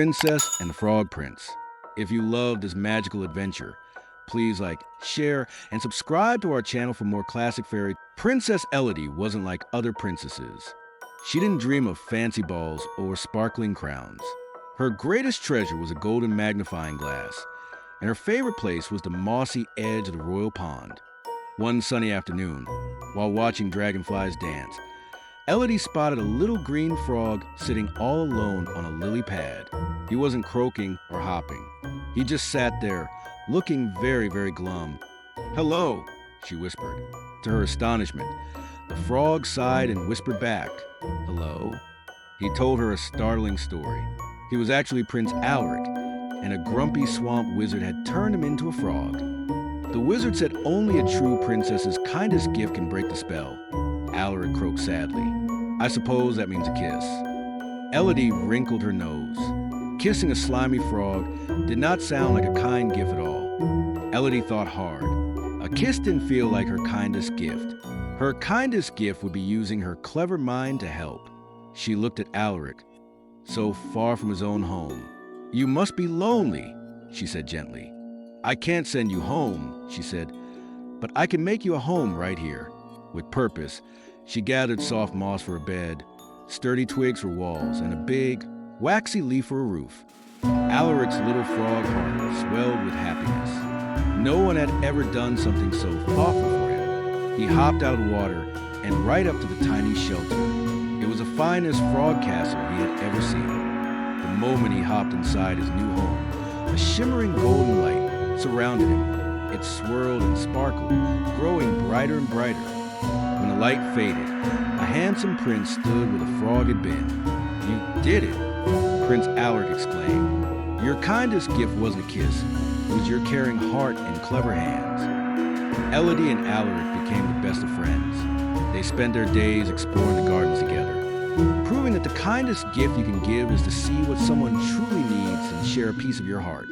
Princess and the Frog Prince. If you love this magical adventure, please like, share, and subscribe to our channel for more classic fairy. Princess Elodie wasn't like other princesses. She didn't dream of fancy balls or sparkling crowns. Her greatest treasure was a golden magnifying glass, and her favorite place was the mossy edge of the royal pond. One sunny afternoon, while watching dragonflies dance, Elodie spotted a little green frog sitting all alone on a lily pad. He wasn't croaking or hopping. He just sat there, looking very, very glum. "Hello," she whispered. To her astonishment, the frog sighed and whispered back, "Hello." He told her a startling story. He was actually Prince Alaric, and a grumpy swamp wizard had turned him into a frog. The wizard said only a true princess's kindest gift can break the spell. Alaric croaked sadly. "I suppose that means a kiss." Elodie wrinkled her nose. Kissing a slimy frog did not sound like a kind gift at all. Elodie thought hard. A kiss didn't feel like her kindest gift. Her kindest gift would be using her clever mind to help. She looked at Alaric, so far from his own home. "You must be lonely," she said gently. "I can't send you home," she said, "but I can make you a home right here." With purpose, she gathered soft moss for a bed, sturdy twigs for walls, and a big, waxy leaf for a roof. Alaric's little frog heart swelled with happiness. No one had ever done something so thoughtful for him. He hopped out of the water and right up to the tiny shelter. It was the finest frog castle he had ever seen. The moment he hopped inside his new home, a shimmering golden light surrounded him. It swirled and sparkled, growing brighter and brighter. When the light faded, a handsome prince stood where the frog had been. "You did it," Prince Alaric exclaimed. "Your kindest gift wasn't a kiss, it was your caring heart and clever hands." Elodie and Alaric became the best of friends. They spent their days exploring the gardens together, proving that the kindest gift you can give is to see what someone truly needs and share a piece of your heart.